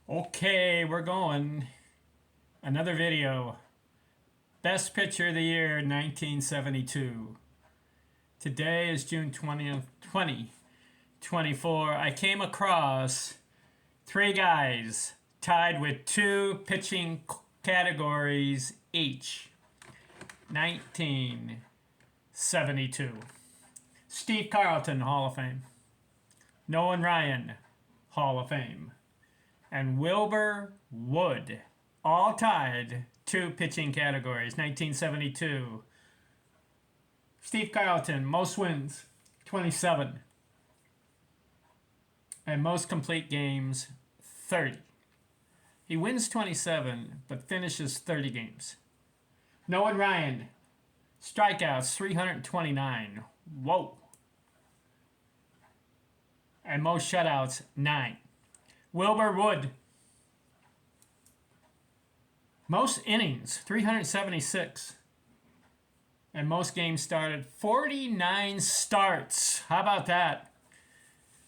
Okay, we're going. Another video. Best Picture of the Year, 1972. Today is June 20th, 2024. I came across three guys tied with two pitching categories each. 1972. Steve Carlton, Hall of Fame. Nolan Ryan, Hall of Fame. And Wilbur Wood, all tied, two pitching categories. 1972. Steve Carlton, most wins, 27. And most complete games, 30. He wins 27, but finishes 30 games. Nolan Ryan, strikeouts, 329. Whoa. And most shutouts, 9. Wilbur Wood, most innings, 376. And most games started, 49 starts. How about that?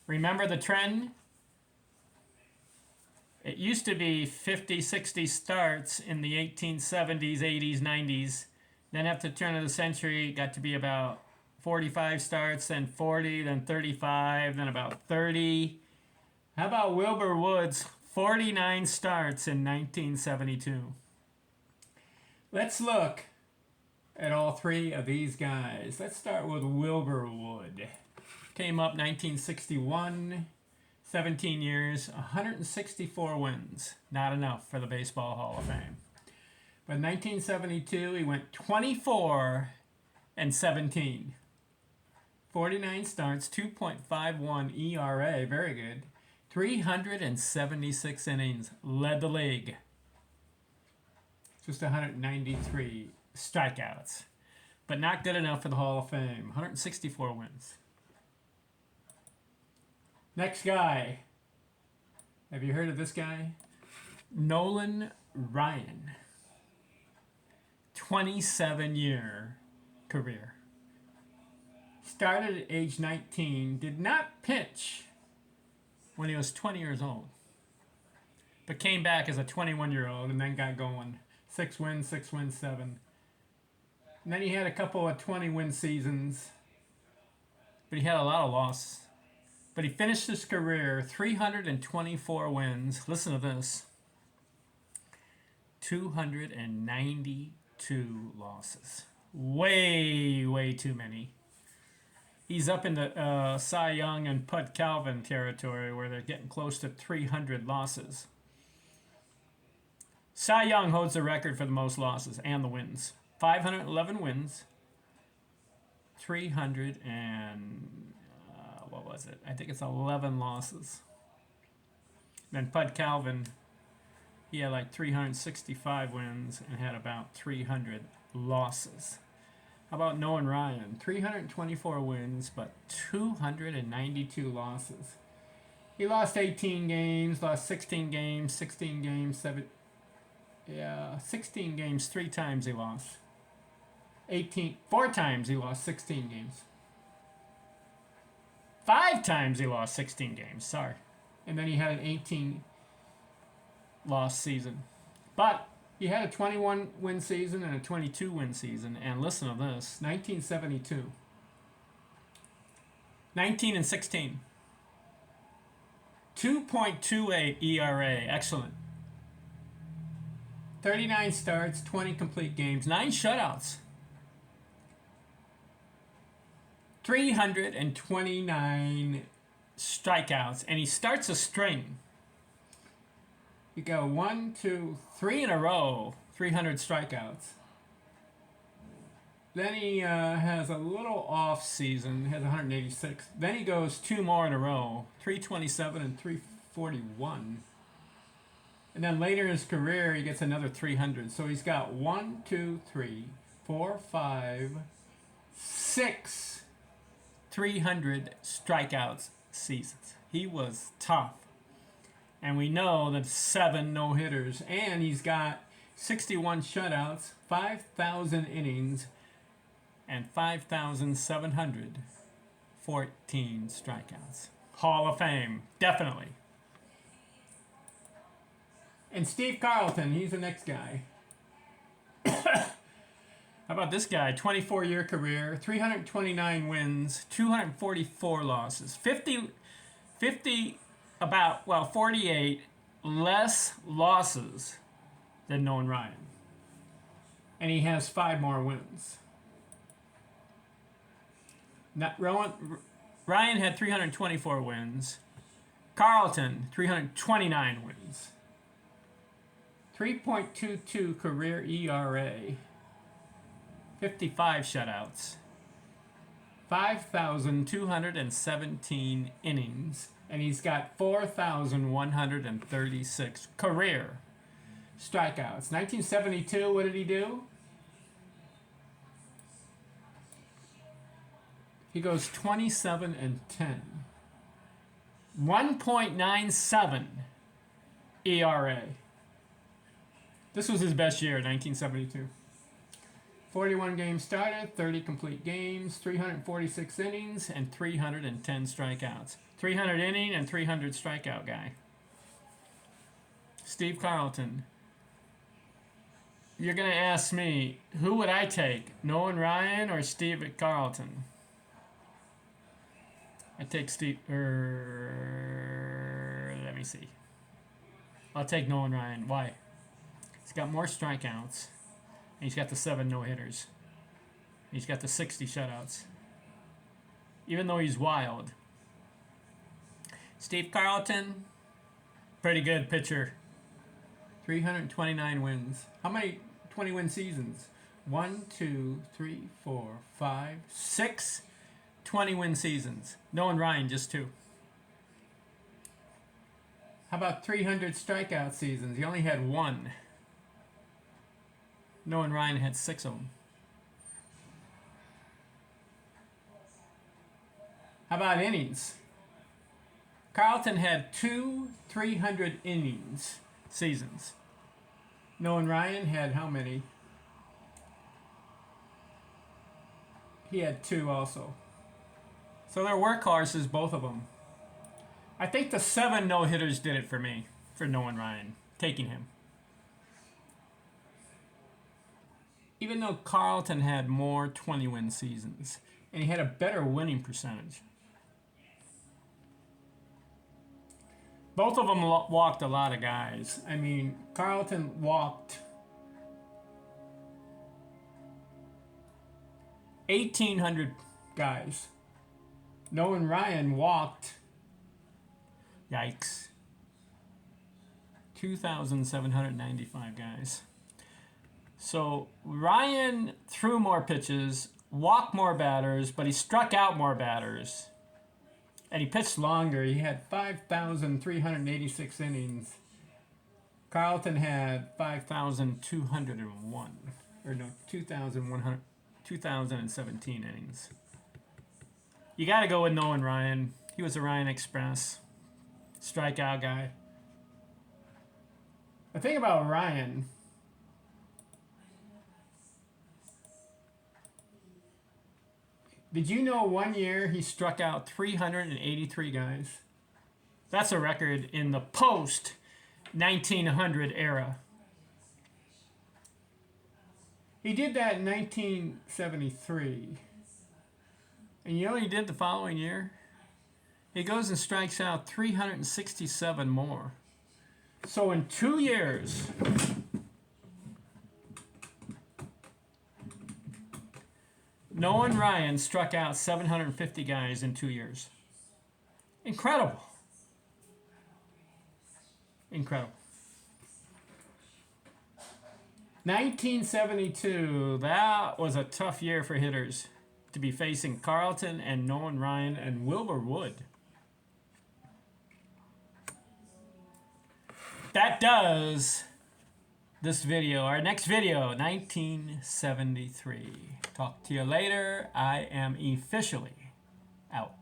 Remember the trend? It used to be 50, 60 starts in the 1870s, 80s, 90s. Then after the turn of the century, it got to be about 45 starts, then 40, then 35, then about 30. How about Wilbur Wood's 49 starts in 1972? Let's look at all three of these guys. Let's start with Wilbur Wood. Came up 1961, 17 years, 164 wins. Not enough for the Baseball Hall of Fame. But in 1972, he went 24 and 17. 49 starts, 2.51 ERA, very good. 376 innings, led the league. Just 193 strikeouts. But not good enough for the Hall of Fame. 164 wins. Next guy. Have you heard of this guy? Nolan Ryan. 27-year career. Started at age 19. Did not pitch when he was 20 years old, but came back as a 21-year-old and then got going. 6 wins, 7. And then he had a couple of 20-win seasons, but he had a lot of losses. But he finished his career 324 wins. Listen to this. 292 losses. Way too many. He's up in the Cy Young and Pud Calvin territory where they're getting close to 300 losses. Cy Young holds the record for the most losses and the wins. 511 wins. 300 and, what was it? I think it's 11 losses. Then Pud Calvin, he had like 365 wins and had about 300 losses. How about Nolan Ryan? 324 wins, but 292 losses. He lost 18 games, lost 16 games, 16 games, 16 games, 3 times he lost. 4 times he lost 16 games. 5 times he lost 16 games, sorry. And then he had an 18 loss season. But he had a 21-win season and a 22-win season. And listen to this, 1972. 19 and 16. 2.28 ERA, excellent. 39 starts, 20 complete games, 9 shutouts. 329 strikeouts, and he starts a string. You go 1, 2, 3 in a row, 300 strikeouts. Then he has a little off season, has 186. Then he goes 2 more in a row, 327 and 341. And then later in his career, he gets another 300. So he's got 1, 2, 3, 4, 5, 6 300 strikeouts seasons. He was tough. And we know that 7 no-hitters. And he's got 61 shutouts, 5,000 innings, and 5,714 strikeouts. Hall of Fame, definitely. And Steve Carlton, he's the next guy. How about this guy? 24-year career, 329 wins, 244 losses. 48 less losses than Nolan Ryan. And he has 5 more wins. Ryan had 324 wins. Carlton, 329 wins. 3.22 career ERA. 55 shutouts. 5,217 innings. And he's got 4,136 career strikeouts. 1972, what did he do? He goes 27-10. 1.97 ERA. This was his best year, 1972. 41 games started, 30 complete games, 346 innings, and 310 strikeouts. 300 inning and 300 strikeout guy. Steve Carlton. You're going to ask me, who would I take? Nolan Ryan or Steve Carlton? I take Steve. Let me see. I'll take Nolan Ryan. Why? He's got more strikeouts. And he's got the 7 no-hitters. He's got the 60 shutouts. Even though he's wild. Steve Carlton, pretty good pitcher. 329 wins. How many 20-win seasons? 1, 2, 3, 4, 5, 6 20-win seasons. Nolan Ryan, just 2. How about 300 strikeout seasons? He only had 1. Nolan Ryan had 6 of them. How about innings? Carlton had 2 300 innings seasons. Nolan Ryan had how many? He had 2 also. So they're workhorses, both of them. I think the 7 no-hitters did it for me, for Nolan Ryan, taking him. Even though Carlton had more 20-win seasons, and he had a better winning percentage. Both of them walked a lot of guys. I mean, Carlton walked 1,800 guys. Nolan Ryan walked, yikes, 2,795 guys. So Ryan threw more pitches, walked more batters, but he struck out more batters. And he pitched longer. He had 5,386 innings. Carlton had 5,201. Or no, 2,017 innings. You got to go with Nolan Ryan. He was a Ryan Express. Strikeout guy. The thing about Ryan, did you know 1 year he struck out 383 guys? That's a record in the post-1900 era. He did that in 1973. And you know what he did the following year? He goes and strikes out 367 more. So in 2 years, Nolan Ryan struck out 750 guys in 2 years. Incredible. Incredible. 1972, that was a tough year for hitters to be facing Carlton and Nolan Ryan and Wilbur Wood. That does this video. Our next video, 1973. Talk to you later. I am officially out.